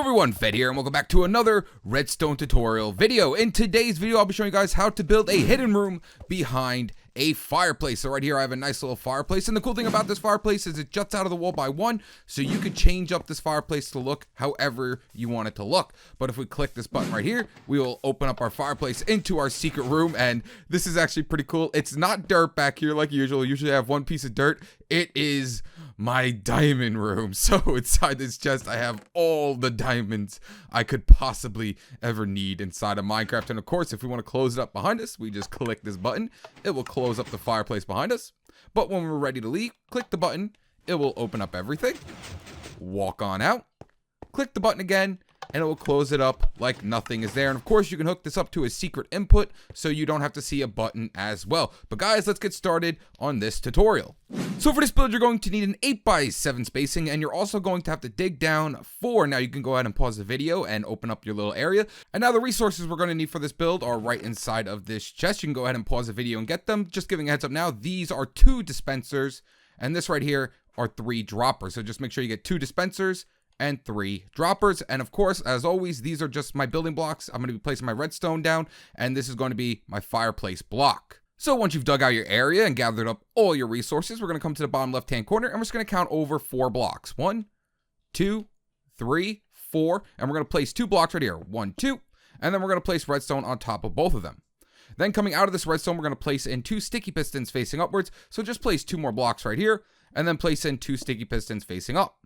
Hello everyone, Fed here, and welcome back to another redstone tutorial video. In today's video, I'll be showing you guys how to build a hidden room behind a fireplace. So right here, I have a nice little fireplace, and the cool thing about this fireplace is it juts out of the wall by one, so you could change up this fireplace to look however you want it to look. But if we click this button right here, we will open up our fireplace into our secret room, and this is actually pretty cool. It's not dirt back here like usual. Usually I have one piece of dirt. It is my diamond room. So inside this chest, I have all the diamonds I could possibly ever need inside of Minecraft. And of course, if we want to close it up behind us, we just click this button. It will close up the fireplace behind us. But when we're ready to leave, click the button. It will open up everything. Walk on out. Click the button again, and it will close it up like nothing is there. And of course, you can hook this up to a secret input so you don't have to see a button as well. But guys, let's get started on this tutorial. So for this build, you're going to need an 8x7 spacing, and you're also going to have to dig down 4. Now you can go ahead and pause the video and open up your little area. And now the resources we're going to need for this build are right inside of this chest. You can go ahead and pause the video and get them. Just giving a heads up now, these are 2 dispensers, and this right here are 3 droppers. So just make sure you get 2 dispensers and 3 droppers. And of course, as always, these are just my building blocks. I'm going to be placing my redstone down, and this is going to be my fireplace block. So once you've dug out your area and gathered up all your resources, we're going to come to the bottom left hand corner, and we're just going to count over 4 blocks. 1, 2, 3, 4, and we're going to place 2 blocks right here. 1, 2, and then we're going to place redstone on top of both of them. Then coming out of this redstone, we're going to place in 2 sticky pistons facing upwards. So just place 2 more blocks right here, and then place in 2 sticky pistons facing up.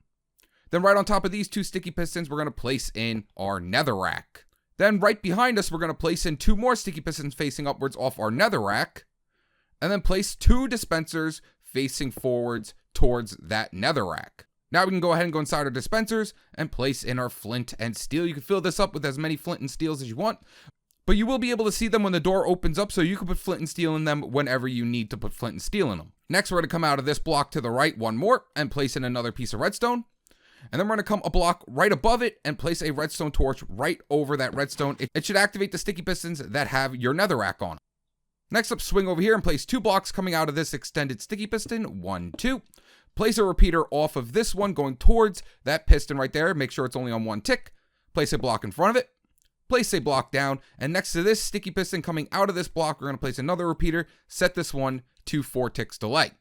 Then right on top of these 2 sticky pistons, we're going to place in our netherrack. Then right behind us, we're going to place in 2 more sticky pistons facing upwards off our netherrack. And then place 2 dispensers facing forwards towards that netherrack. Now we can go ahead and go inside our dispensers and place in our flint and steel. You can fill this up with as many flint and steels as you want, but you will be able to see them when the door opens up, so you can put flint and steel in them whenever you need to put flint and steel in them. Next, we're going to come out of this block to the right one more and place in another piece of redstone. And then we're going to come a block right above it and place a redstone torch right over that redstone. It should activate the sticky pistons that have your netherrack on. Next up, swing over here and place 2 blocks coming out of this extended sticky piston. 1, 2. Place a repeater off of this one going towards that piston right there. Make sure it's only on 1 tick. Place a block in front of it. Place a block down. And next to this sticky piston coming out of this block, we're going to place another repeater. Set this one to 4 ticks delay.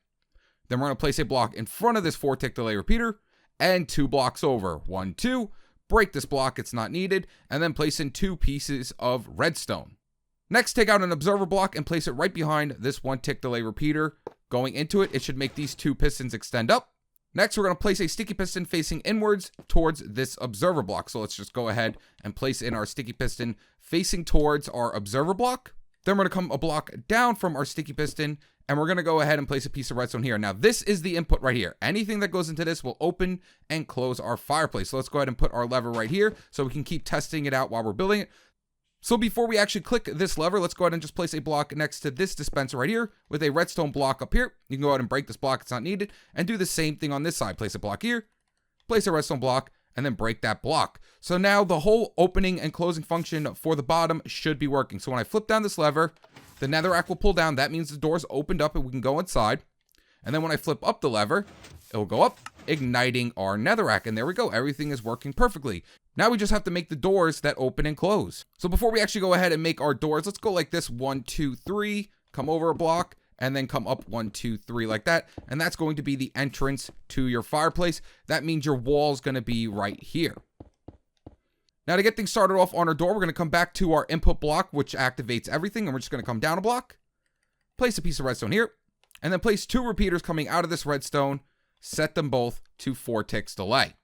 Then we're going to place a block in front of this 4 tick delay repeater. And 2 blocks over. 1, 2. Break this block, it's not needed. And then place in 2 pieces of redstone. Next, take out an observer block and place it right behind this 1 tick delay repeater. Going into it, it should make these 2 pistons extend up. Next, we're going to place a sticky piston facing inwards towards this observer block. So let's just go ahead and place in our sticky piston facing towards our observer block. Then we're going to come a block down from our sticky piston, and we're going to go ahead and place a piece of redstone here. Now, this is the input right here. Anything that goes into this will open and close our fireplace. So let's go ahead and put our lever right here so we can keep testing it out while we're building it. So before we actually click this lever, let's go ahead and just place a block next to this dispenser right here with a redstone block up here. You can go ahead and break this block, it's not needed, and do the same thing on this side. Place a block here, place a redstone block, and then break that block. So now the whole opening and closing function for the bottom should be working. So when I flip down this lever, the netherrack will pull down. That means the door's opened up and we can go inside. And then when I flip up the lever, it will go up, igniting our netherrack. And there we go. Everything is working perfectly. Now we just have to make the doors that open and close. So before we actually go ahead and make our doors, let's go like this. 1, 2, 3, come over a block, and then come up 1, 2, 3 like that. And that's going to be the entrance to your fireplace. That means your wall's going to be right here. Now to get things started off on our door, we're going to come back to our input block, which activates everything. And we're just going to come down a block, place a piece of redstone here, and then place 2 repeaters coming out of this redstone. Set them both to 4 ticks delay.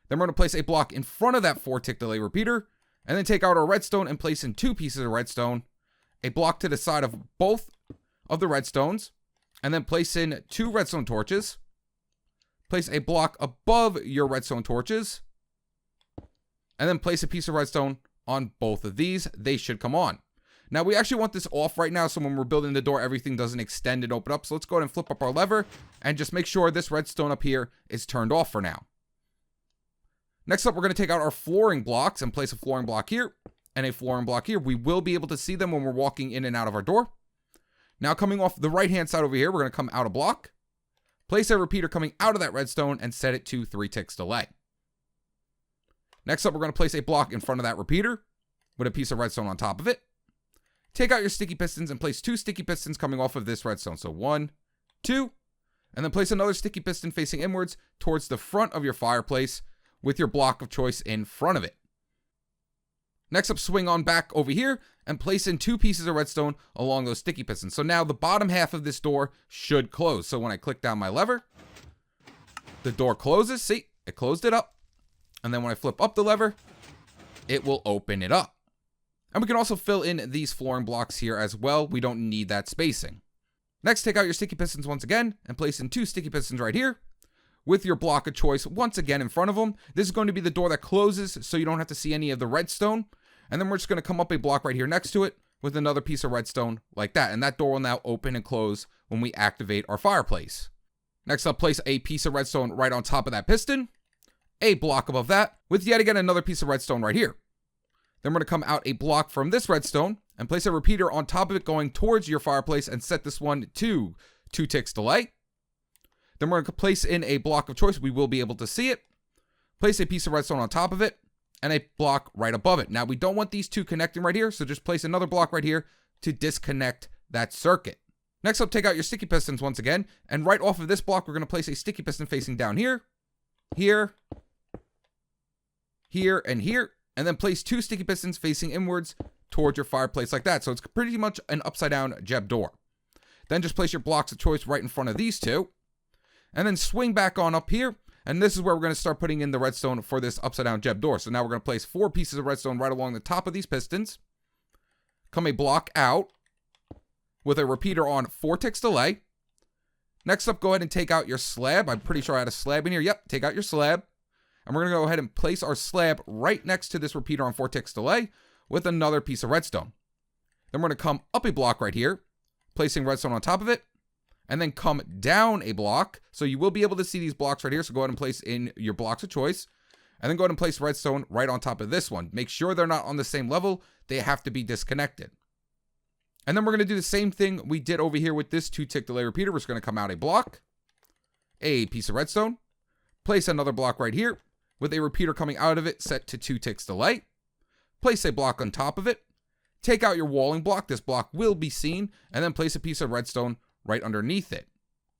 Then we're going to place a block in front of that 4 tick delay repeater, and then take out our redstone and place in 2 pieces of redstone, a block to the side of both of the redstones, and then place in 2 redstone torches. Place a block above your redstone torches, and then place a piece of redstone on both of these. They should come on. Now we actually want this off right now, so when we're building the door, everything doesn't extend and open up. So let's go ahead and flip up our lever and just make sure this redstone up here is turned off for now. Next up, we're going to take out our flooring blocks and place a flooring block here and a flooring block here. We will be able to see them when we're walking in and out of our door. Now coming off the right-hand side over here, we're going to come out a block, place a repeater coming out of that redstone, and set it to 3 ticks delay. Next up, we're going to place a block in front of that repeater with a piece of redstone on top of it. Take out your sticky pistons and place 2 sticky pistons coming off of this redstone. So 1, 2, and then place another sticky piston facing inwards towards the front of your fireplace with your block of choice in front of it. Next up, swing on back over here and place in 2 pieces of redstone along those sticky pistons. So now the bottom half of this door should close. So when I click down my lever, the door closes. See, it closed it up. And then when I flip up the lever, it will open it up. And we can also fill in these flooring blocks here as well. We don't need that spacing. Next, take out your sticky pistons once again and place in 2 sticky pistons right here with your block of choice once again in front of them. This is going to be the door that closes so you don't have to see any of the redstone. And then we're just going to come up a block right here next to it with another piece of redstone like that. And that door will now open and close when we activate our fireplace. Next up, place a piece of redstone right on top of that piston, a block above that with yet again another piece of redstone right here. Then we're going to come out a block from this redstone and place a repeater on top of it going towards your fireplace and set this one to 2 ticks delay. Then we're going to place in a block of choice. We will be able to see it. Place a piece of redstone on top of it and a block right above it. Now we don't want these 2 connecting right here, so just place another block right here to disconnect that circuit. Next up, take out your sticky pistons once again, and right off of this block, we're going to place a sticky piston facing down here, here, here, and here. And then place 2 sticky pistons facing inwards towards your fireplace like that. So it's pretty much an upside down Jeb door. Then just place your blocks of choice right in front of these 2. And then swing back on up here. And this is where we're going to start putting in the redstone for this upside down Jeb door. So now we're going to place 4 pieces of redstone right along the top of these pistons. Come a block out with a repeater on 4 ticks delay. Next up, go ahead and take out your slab. I'm pretty sure I had a slab in here. Yep, take out your slab. And we're going to go ahead and place our slab right next to this repeater on 4 ticks delay with another piece of redstone. Then we're going to come up a block right here, placing redstone on top of it, and then come down a block. So you will be able to see these blocks right here. So go ahead and place in your blocks of choice, and then go ahead and place redstone right on top of this one. Make sure they're not on the same level. They have to be disconnected. And then we're going to do the same thing we did over here with this 2-tick delay repeater. We're just going to come out a block, a piece of redstone, place another block right here, with a repeater coming out of it set to 2 ticks delay. Place a block on top of it. Take out your walling block. This block will be seen. And then place a piece of redstone right underneath it.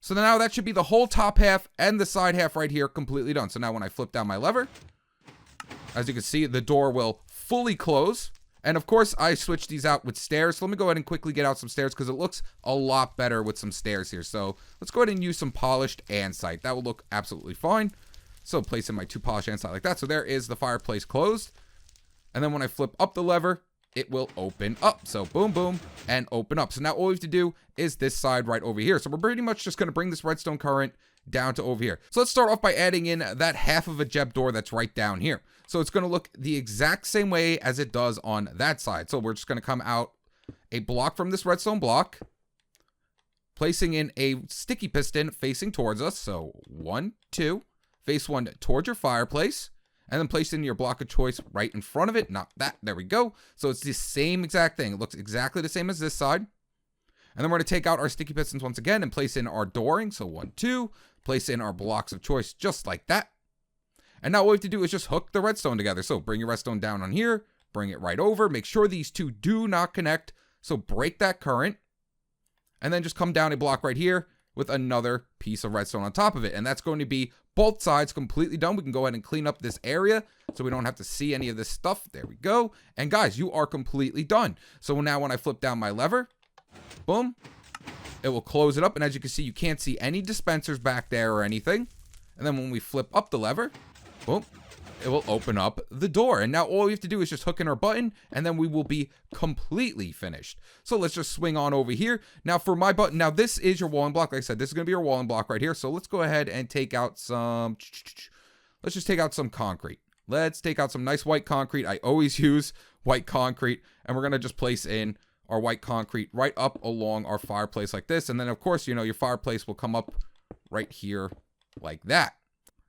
So now that should be the whole top half and the side half right here completely done. So now when I flip down my lever, as you can see, the door will fully close. And of course, I switched these out with stairs. So let me go ahead and quickly get out some stairs because it looks a lot better with some stairs here. So let's go ahead and use some polished andesite. That will look absolutely fine. So place in my 2 polished andesite like that. So there is the fireplace closed. And then when I flip up the lever, it will open up. So boom, boom, and open up. So now all we have to do is this side right over here. So we're pretty much just going to bring this redstone current down to over here. So let's start off by adding in that half of a Jeb door that's right down here. So it's going to look the exact same way as it does on that side. So we're just going to come out a block from this redstone block, placing in a sticky piston facing towards us. So 1, 2. Face one towards your fireplace, and then place in your block of choice right in front of it. Not that. There we go. So it's the same exact thing. It looks exactly the same as this side. And then we're going to take out our sticky pistons once again and place in our dooring. So 1, 2. Place in our blocks of choice just like that. And now what we have to do is just hook the redstone together. So bring your redstone down on here. Bring it right over. Make sure these 2 do not connect. So break that current. And then just come down a block right here with another piece of redstone on top of it. And that's going to be both sides completely done. We can go ahead and clean up this area so we don't have to see any of this stuff. There we go. And guys, you are completely done. So now when I flip down my lever, boom, it will close it up. And as you can see, you can't see any dispensers back there or anything. And then when we flip up the lever, boom, it will open up the door. And now all we have to do is just hook in our button, and then we will be completely finished. So let's just swing on over here. Now for my button, now this is your walling block. Like I said, this is going to be your walling block right here. So let's go ahead and take out some, let's just take out some concrete. Let's take out some nice white concrete. I always use white concrete, and we're going to just place in our white concrete right up along our fireplace like this. And then of course, you know, your fireplace will come up right here like that.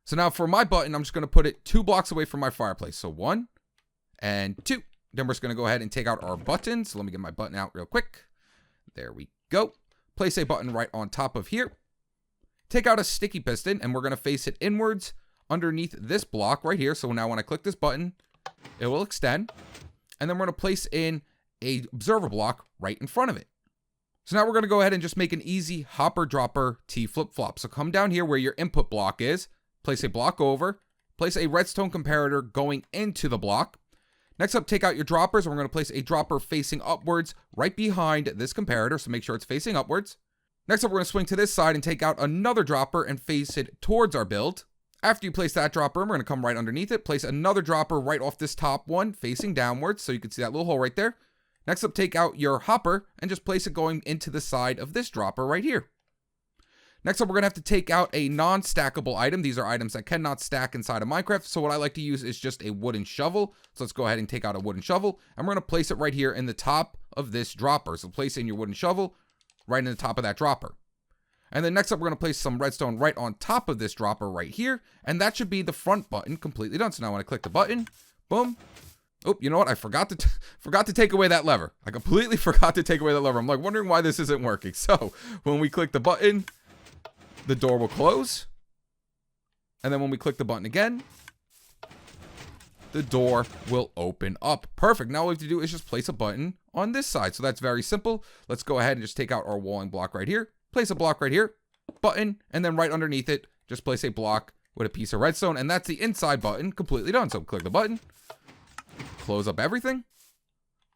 So now for my button, I'm just going to put it 2 blocks away from my fireplace. So 1 and 2. Then we're just going to go ahead and take out our button. So let me get my button out real quick. There we go. Place a button right on top of here. Take out a sticky piston, and we're going to face it inwards underneath this block right here. So now when I click this button, it will extend. And then we're going to place in a observer block right in front of it. So now we're going to go ahead and just make an easy hopper dropper T flip-flop. So come down here where your input block is, place a block over, place a redstone comparator going into the block. Next up, take out your droppers, and we're going to place a dropper facing upwards right behind this comparator, so make sure it's facing upwards. Next up, we're going to swing to this side and take out another dropper and face it towards our build. After you place that dropper, we're going to come right underneath it, place another dropper right off this top one facing downwards, so you can see that little hole right there. Next up, take out your hopper and just place it going into the side of this dropper right here. Next up, we're going to have to take out a non-stackable item. These are items that cannot stack inside of Minecraft. So what I like to use is just a wooden shovel. So let's go ahead and take out a wooden shovel. And we're going to place it right here in the top of this dropper. So place in your wooden shovel right in the top of that dropper. And then next up, we're going to place some redstone right on top of this dropper right here. And that should be the front button completely done. So now when I click the button, boom. Oh, you know what? I forgot to take away that lever. I completely forgot to take away that lever. I'm like wondering why this isn't working. So when we click the button, the door will close. And then when we click the button again, the door will open up. Perfect. Now all we have to do is just place a button on this side. So that's very simple. Let's go ahead and just take out our walling block right here. Place a block right here, button, and then right underneath it, just place a block with a piece of redstone. And that's the inside button completely done. So click the button. Close up everything,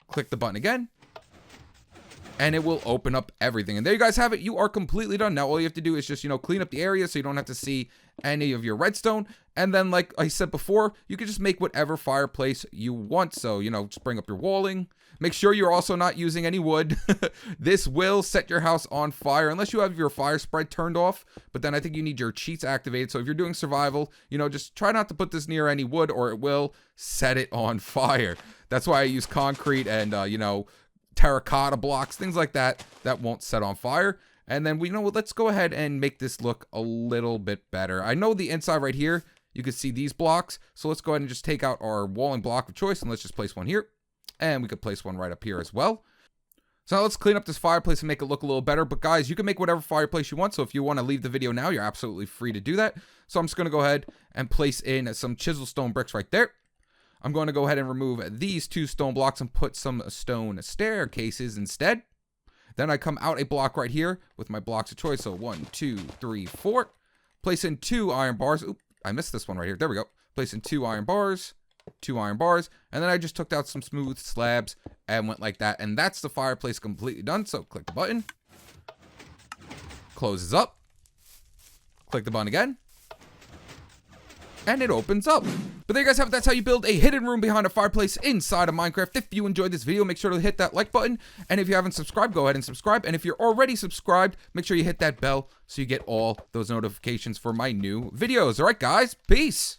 click the button again, and it will open up everything. And there you guys have it. You are completely done. Now all you have to do is just, clean up the area so you don't have to see any of your redstone. And then, like I said before, you can just make whatever fireplace you want. So, just bring up your walling. Make sure you're also not using any wood. This will set your house on fire unless you have your fire spread turned off. But then I think you need your cheats activated. So if you're doing survival, just try not to put this near any wood or it will set it on fire. That's why I use concrete and, terracotta blocks, things like that won't set on fire. And then let's go ahead and make this look a little bit better. I know the inside right here, you can see these blocks. So let's go ahead and just take out our walling block of choice and let's just place one here. And we could place one right up here as well. So now let's clean up this fireplace and make it look a little better. But guys, you can make whatever fireplace you want. So if you want to leave the video now, you're absolutely free to do that. So I'm just going to go ahead and place in some chisel stone bricks right there. I'm going to go ahead and remove these two stone blocks and put some stone staircases instead. Then I come out a block right here with my blocks of choice. So 1, 2, 3, 4. Place in 2 iron bars. Oop, I missed this one right here. There we go. Place in 2 iron bars. 2 iron bars, and then I just took out some smooth slabs and went like that, and that's the fireplace completely done. So click the button, closes up, click the button again, and it opens up. But there you guys have it. That's how you build a hidden room behind a fireplace inside of Minecraft. If you enjoyed this video, make sure to hit that like button, and if you haven't subscribed, go ahead and subscribe, and if you're already subscribed, make sure you hit that bell so you get all those notifications for my new videos. All right, guys, peace.